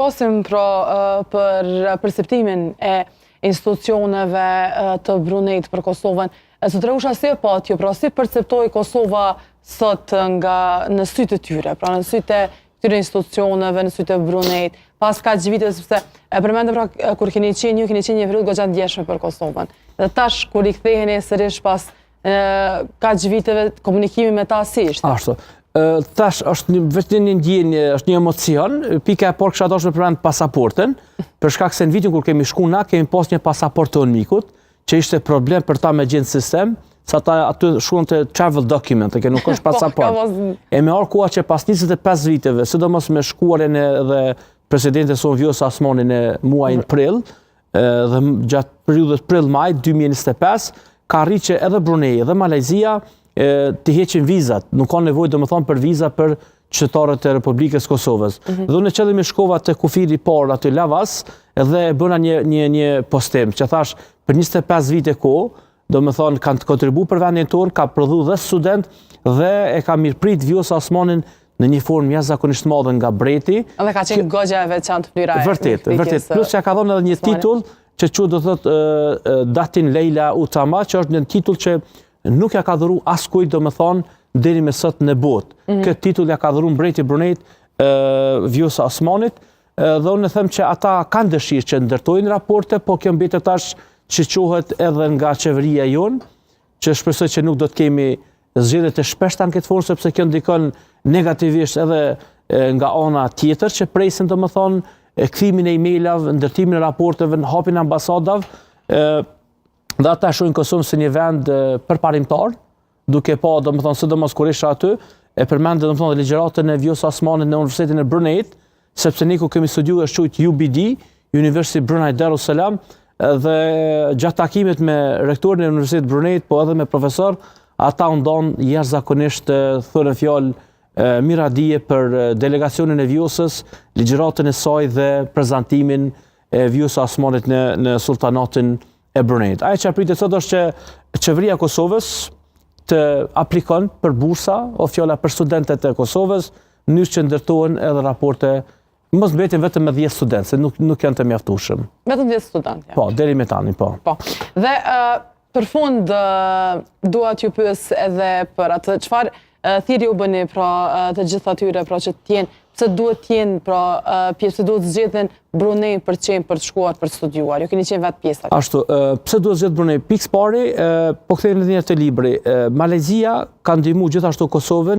Pasim për perceptimin e institucioneve të Brunejt për Kosovën, së të reusha si e patjo, pra si perceptoj Kosova sot nga në sytë të tyre, pra në sytë e këtyre institucioneve, në sytë e Brunejt, pas ka që vite, sepse e përmendëm pra kur keni qenë një periudhë goxha ndjeshme për Kosovën. Dhe tash, kur i ktheheni sërish pas ka që viteve komunikimi me ta si ishte? Ashtu. Tash është vetëm një ndjenjë, është një emocion, pika e parë kisha dashur të përmend pasaportën, për shkak se në vitin kur kemi shku na, kemi pas një pasaport të mikut, që ishte problem për ta me gjenë sistem, sa ta aty shkuan të travel document, që nuk është pasaport. E me arë koha që pas 25 viteve, sidomos me shkuarjen edhe presidente son Vjosa Osmani në muajin prill, dhe gjatë periudhës prill-maj 2025, ka rritë që edhe Brunei edhe Malezia të heqin vizat, nuk ka nevojë domethënë për viza për qytetarët e Republikës Kosovës. Dhe unë qëllimi shkova te kufiri i parë aty Lavas dhe bëna një postim që thash për 25 vite kohë, domethënë kanë kontribuar për vendin tonë, ka prodhuar dhe student dhe e ka mirëprit Vjosa Osmanin në një formë jashtëzakonisht madhe nga breti. Dhe ka qenë goxha e veçantë flyra e. Vërtet. Plus që ka dhënë edhe një titull që quhet do thotë Datin Leila Utama, që është një titull që nuk ja ka dhuru askujt domethënë deri me sot në botë. Këtë titull ja ka dhuru mbreti i Brunejt Vjosa Osmanit, dhe unë them që ata kanë dëshirë që ndërtojnë raporte, po kjo mbetet tash që quhet edhe nga qeveria jonë, që shpresoj që nuk do të kemi zgjedhje të shpeshta në këtë formë, sepse kjo ndikon negativisht edhe nga ana tjetër që presin domethënë kthimin e emailave, ndërtimin e raporteve, hapjen e ambasadave, dhe ata shohin Kosovën si një vend përparimtar, duke pa domethënë sidomos kur isha aty, e përmendë domethënë ligjëratën e Vjosa Osmanit në Universitetin e Brunejt, sepse ne ku kemi studiuar është quajtur UBD, University Brunei Darussalam, dhe gjatë takimit me rektorin e Universitetit Brunejt, po edhe me profesor, ata u ndon jashtëzakonisht thënë fjalë miradije për delegacionin e Vjosës, ligjëratën e saj dhe prezantimin e Vjosa Osmanit në sultanatin e Brunejt. Ajo që pritet sot është që qeveria e Kosovës të aplikon për bursa o fjala për studentët e Kosovës, në mënyrë që ndërtohen edhe raporte, mos mbeten vetëm me 10 studentë, se nuk janë të mjaftueshëm. Vetëm 10 studentë. Po, deri me tani, po. Dhe për fund dua t'ju pyes edhe për atë çfarë thirrje u bëni pra të gjithë atyre pra që të jenë, pse duhet të jenë pra pjesë, duhet zgjedhen Brunei për të shkuar për të studiuar. Ju keni qenë vetë pjesë aty. Ashtu, pse duhet zgjedh Brunei? Pikë pari, po kthehemi në të libri. Malezia ka ndihmuar gjithashtu Kosovën